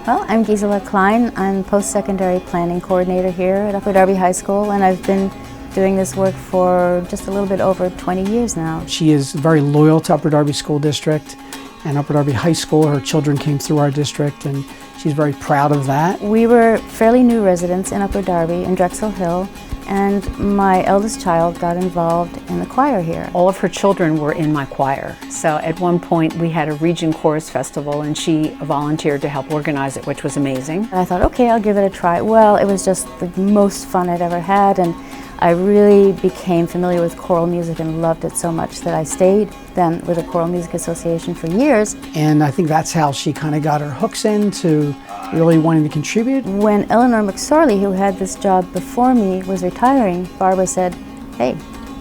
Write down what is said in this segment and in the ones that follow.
Well, I'm Gisela Klein. I'm post-secondary planning coordinator here at Upper Darby High School, and I've been doing this work for just a little bit over 20 years now. She is very loyal to Upper Darby School District and Upper Darby High School. Her children came through our district, and she's very proud of that. We were fairly new residents in Upper Darby, in Drexel Hill, and my eldest child got involved in the choir here. All of her children were in my choir. So at one point we had a region chorus festival and she volunteered to help organize it, which was amazing. And I thought, okay, I'll give it a try. Well, it was just the most fun I'd ever had, and I really became familiar with choral music and loved it so much that I stayed then with the Choral Music Association for years. And I think that's how she kind of got her hooks into really wanting to contribute. When Eleanor McSorley, who had this job before me, was retiring, Barbara said, hey,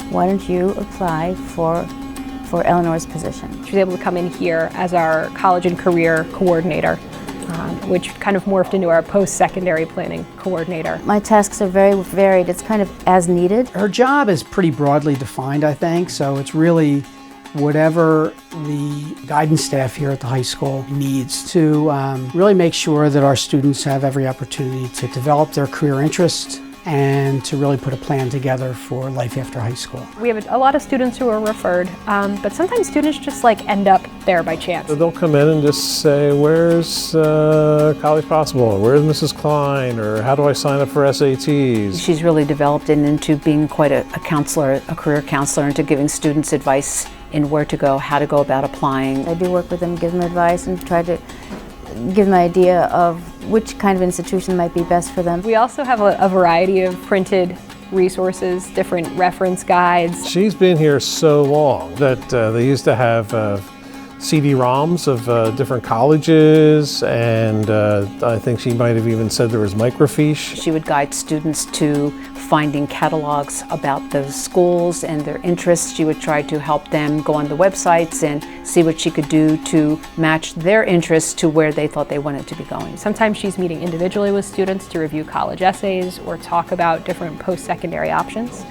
why don't you apply for Eleanor's position? She was able to come in here as our college and career coordinator, which kind of morphed into our post-secondary planning coordinator. My tasks are very varied. It's kind of as needed. Her job is pretty broadly defined, I think, so it's really whatever the guidance staff here at the high school needs to really make sure that our students have every opportunity to develop their career interests and to really put a plan together for life after high school. We have a lot of students who are referred, but sometimes students just end up there by chance. So they'll come in and just say, where's College Possible, or where's Mrs. Klein, or how do I sign up for SATs? She's really developed into being quite a counselor, a career counselor, into giving students advice in where to go, how to go about applying. I do work with them, give them advice, and try to give them an idea of which kind of institution might be best for them. We also have a variety of printed resources, different reference guides. She's been here so long that they used to have CD-ROMs of different colleges, and I think she might have even said there was microfiche. She would guide students to finding catalogs about those schools and their interests. She would try to help them go on the websites and see what she could do to match their interests to where they thought they wanted to be going. Sometimes she's meeting individually with students to review college essays or talk about different post-secondary options.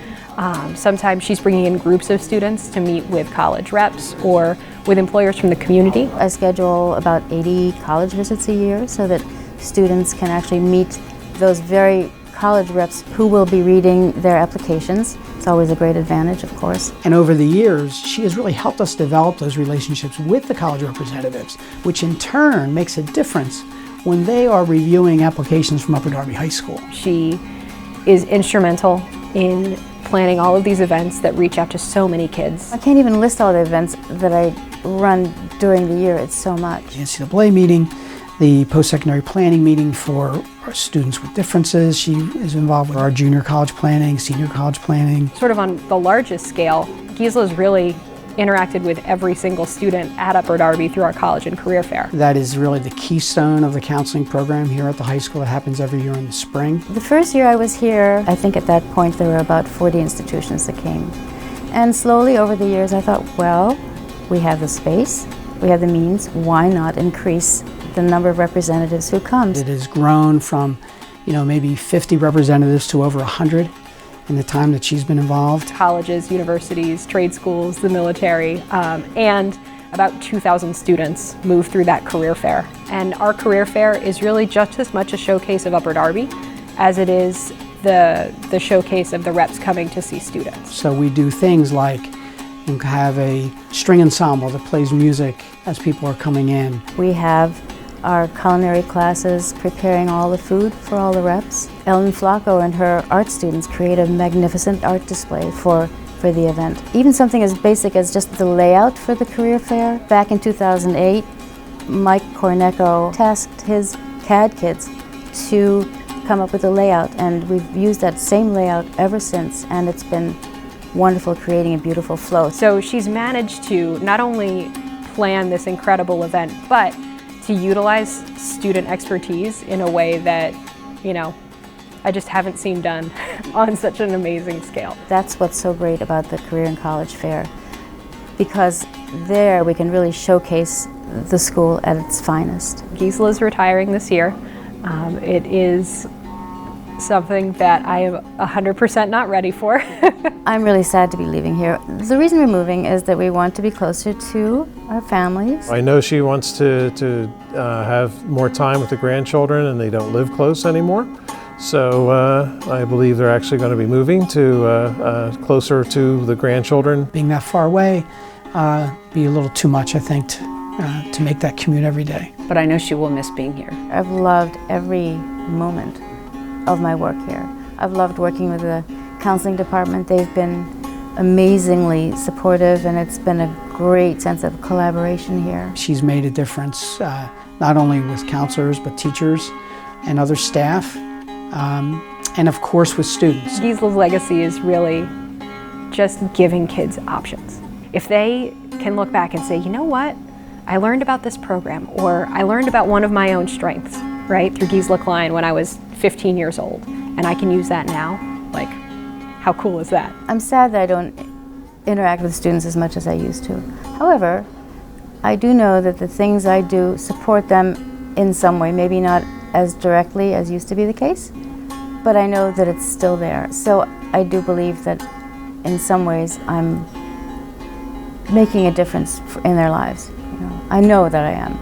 Sometimes she's bringing in groups of students to meet with college reps or with employers from the community. I schedule about 80 college visits a year so that students can actually meet those very college reps who will be reading their applications. It's always a great advantage, of course. And over the years, she has really helped us develop those relationships with the college representatives, which in turn makes a difference when they are reviewing applications from Upper Darby High School. She is instrumental in planning all of these events that reach out to so many kids. I can't even list all the events that I run during the year. It's so much. The NCAA meeting, the post-secondary planning meeting for our students with differences. She is involved with our junior college planning, senior college planning. Sort of on the largest scale, Gisela's really interacted with every single student at Upper Darby through our college and career fair. That is really the keystone of the counseling program here at the high school. It happens every year in the spring. The first year I was here, I think at that point there were about 40 institutions that came. And slowly over the years I thought, well, we have the space, we have the means, why not increase the number of representatives who comes? It has grown from, maybe 50 representatives to over 100 in the time that she's been involved. Colleges, universities, trade schools, the military, and about 2,000 students move through that career fair. And our career fair is really just as much a showcase of Upper Darby as it is the showcase of the reps coming to see students. So we do things like have a string ensemble that plays music as people are coming in. We have our culinary classes preparing all the food for all the reps. Ellen Flacco and her art students create a magnificent art display for the event. Even something as basic as just the layout for the career fair. Back in 2008, Mike Cornecco tasked his CAD kids to come up with a layout, and we've used that same layout ever since, and it's been wonderful, creating a beautiful flow. So she's managed to not only plan this incredible event, but to utilize student expertise in a way that, I just haven't seen done on such an amazing scale. That's what's so great about the Career and College Fair, because there we can really showcase the school at its finest. Gisela's retiring this year. It is something that I am 100% not ready for. I'm really sad to be leaving here. The reason we're moving is that we want to be closer to our families. I know she wants to have more time with the grandchildren, and they don't live close anymore. So I believe they're actually going to be moving to closer to the grandchildren. Being that far away, be a little too much, I think, to make that commute every day. But I know she will miss being here. I've loved every moment of my work here. I've loved working with the counseling department. They've been amazingly supportive, and it's been a great sense of collaboration here. She's made a difference, not only with counselors, but teachers and other staff, and of course with students. Gisela's legacy is really just giving kids options. If they can look back and say, you know what, I learned about this program, or I learned about one of my own strengths, right, through Gisela Klein when I was 15 years old, and I can use that now, like, how cool is that? I'm sad that I don't interact with students as much as I used to. However, I do know that the things I do support them in some way, maybe not as directly as used to be the case, but I know that it's still there. So I do believe that in some ways I'm making a difference in their lives. You know, I know that I am.